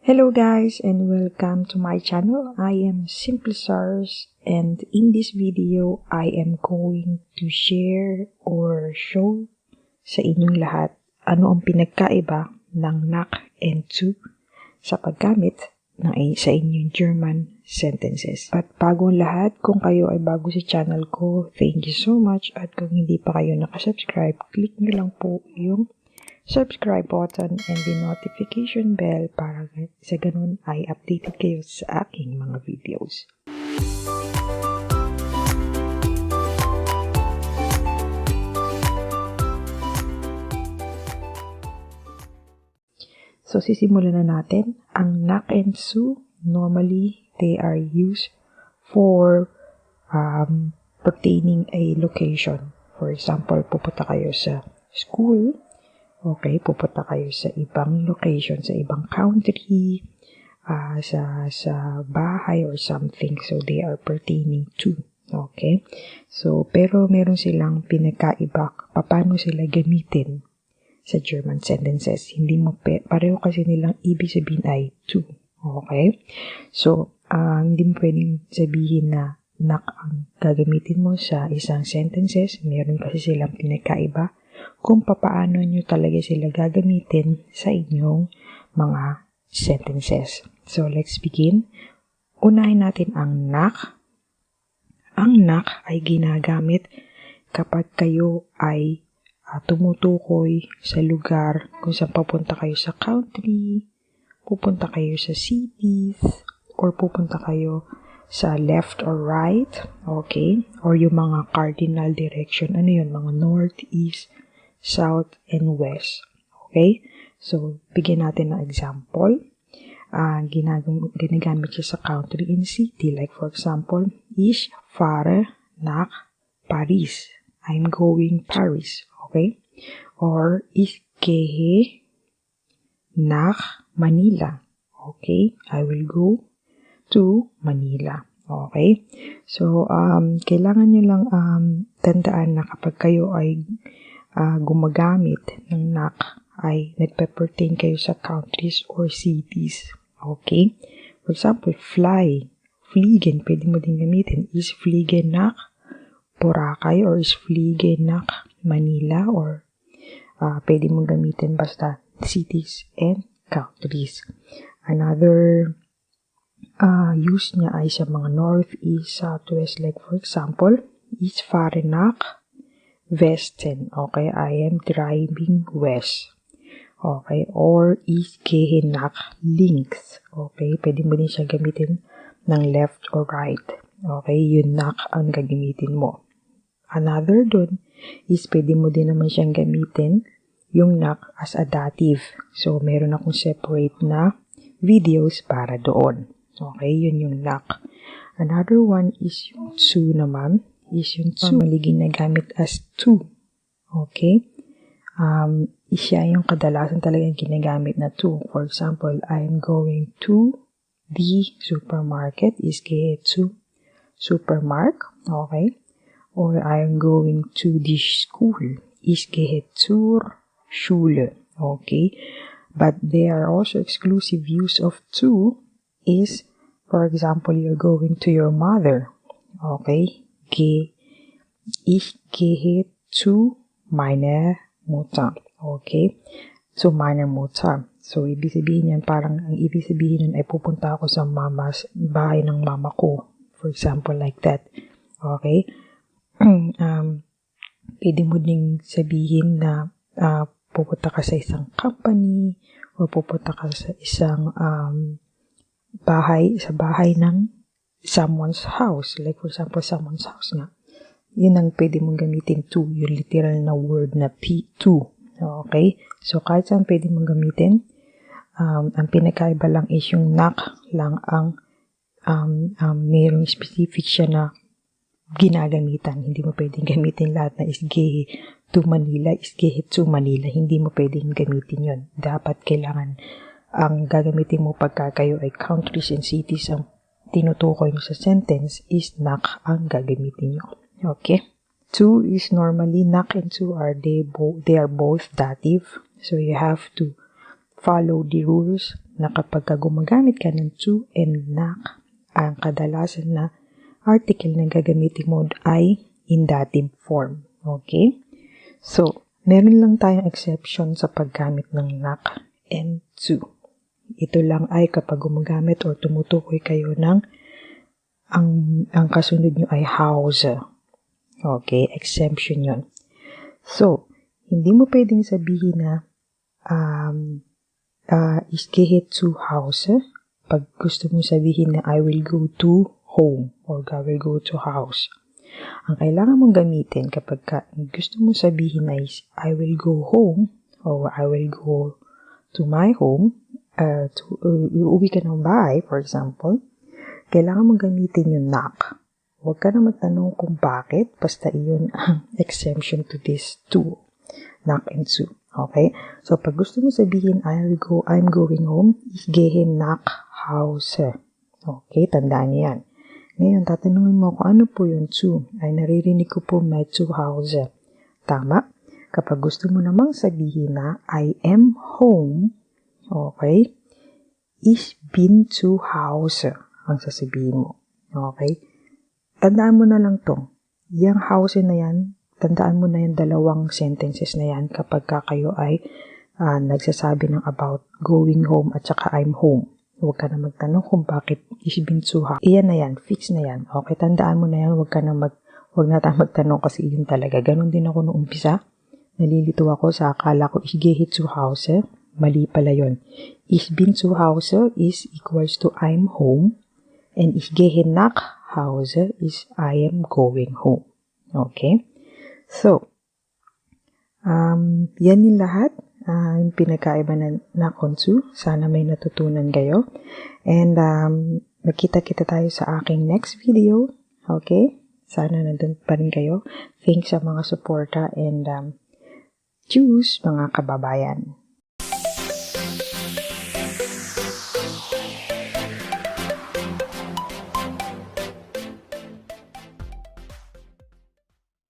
Hello guys and welcome to my channel. I am Simple Stars and in this video I am going to share or show sa inyong lahat ano ang pinagkaiba ng nach and zu sa paggamit sa inyong German sentences. At bago ang lahat, kung kayo ay bago sa channel ko, thank you so much. At kung hindi pa kayo nakasubscribe, click nyo lang po yung subscribe button and the notification bell para sa ganun ay updated kayo sa aking mga videos. So, sisimulan na natin. Ang nach and zu, normally, they are used for pertaining a location. For example, pupunta kayo sa school. Okay, pupunta kayo sa ibang location, sa ibang country, sa bahay or something. So, they are pertaining to. Okay? So, pero meron silang pinagkaiba paano sila gamitin sa German sentences. Hindi mo pareho kasi nilang ibig sabihin ay to. Okay? So, hindi mo pwedeng sabihin na nach ang gagamitin mo sa isang sentences. Meron kasi silang pinagkaiba kung papaano nyo talaga sila gagamitin sa inyong mga sentences. So, let's begin. Unahin natin ang nach. Ang nach ay ginagamit kapag kayo ay tumutukoy sa lugar kung saan papunta kayo sa country, pupunta kayo sa cities, or pupunta kayo sa left or right, okay? Or yung mga cardinal direction, ano yun? Mga north, east, south, and west. Okay? So, bigyan natin ng example. Ginagamit siya sa country and city. Like, for example, ich fahre nach Paris. I'm going Paris. Okay? Or, ich gehe nach Manila. Okay? I will go to Manila. Okay? So, kailangan nyo lang tandaan na kapag kayo ay gumagamit ng nach ay nagpe-pertain kayo sa countries or cities. Okay? For example, fly, fliegen, pwede mo din gamitin. Is fliegen nach Boracay or is fliegen nach Manila or pwede mong gamitin basta cities and countries. Another use niya ay sa mga north, east, southwest. Like for example, ich fahre nach Westen. Okay, I am driving west. Okay, or ich gehe nach links. Okay, pwede mo din siya gamitin ng left or right. Okay, yun nach ang gagamitin mo. Another dun is pwede mo din naman siyang gamitin yung nach as a dative. So, meron akong separate na videos para doon. Okay, yun yung nach. Another one is yung zu naman. Is yung zu normally ginagamit as to. Okay? Siya yung kadalasan talagang ginagamit na to. For example, I am going to the supermarket. Is gehe zu Supermarkt. Okay? Or I am going to the school. Is gehe zur Schule. Okay? But there are also exclusive use of zu is, for example, you're going to your mother. Okay? Ich gehe zu meiner Mutter. Okay? Zu meiner Mutter. So, ibig sabihin yan, parang ang ibig sabihin nun ay pupunta ako sa bahay ng mama ko. For example, like that. Okay? Pwede mo ding sabihin na pupunta ka sa isang company o pupunta ka sa isang bahay ng someone's house. Like, for example, someone's house nga. Yun ang pwede mong gamitin to. Yung literal na word na to. Okay? So, kahit saan pwede mong gamitin, ang pinakaiba lang is yung nach lang ang mayroong specific siya na ginagamitan. Hindi mo pwedeng gamitin lahat na is gehe to Manila, is gehe to Manila. Hindi mo pwedeng gamitin yun. Dapat kailangan ang gagamitin mo pagka kayo ay countries and cities ang tinutukoy nyo sa sentence is nach ang gagamitin nyo. Okay? Zu is normally, nach and zu are they are both dative. So you have to follow the rules na kapag gumagamit ka ng zu and nach, ang kadalasan na article na gagamitin mo ay in dative form. Okay? So, meron lang tayong exception sa paggamit ng nach and zu. Ito lang ay kapag gumagamit or tumutukoy kayo ng ang kasunod nyo ay Hause. Okay? Exemption yun. So, hindi mo pwedeng sabihin na ich gehe zu Hause pag gusto mo sabihin na I will go to home or I will go to house. Ang kailangan mong gamitin kapag gusto mo sabihin na is I will go home or I will go to my home, uuwi ka ng bahay, for example, kailangan mong gamitin yung nach. Huwag ka na magtanong kung bakit, basta iyon ang exemption to this two, nach and zu. Okay? So, pag gusto mo sabihin, I'm going home, ich gehe nach Hause. Okay? Tandaan niyo yan. Ngayon, tatanungin mo kung ano po yung zu. Ay, naririnig ko po may zu Hause. Tama? Kapag gusto mo namang sabihin na, I am home, okay? Ich bin zu Hause, ang sasabihin mo. Okay? Tandaan mo na lang to. Yang Hause na yan, tandaan mo na yung dalawang sentences na yan kapag kayo ay nagsasabi ng about going home at saka I'm home. Huwag ka na magtanong kung bakit ich bin zu Hause. Iyan na yan, fix na yan. Okay, tandaan mo na yan, huwag na tayong magtanong kasi yun talaga. Ganon din ako noong umpisa. Nalilito ako sa akala ko ich gehe zu Hause. Mali pala yun. Ich bin zu Hause is equals to I'm home. And ich gehe nach Hause is I am going home. Okay? So, yan yung lahat. Yung pinagkaiba na konsu. Sana may natutunan kayo. And, magkita-kita tayo sa aking next video. Okay? Sana nandun pa rin kayo. Thanks sa mga suporta and, tschüss mga kababayan.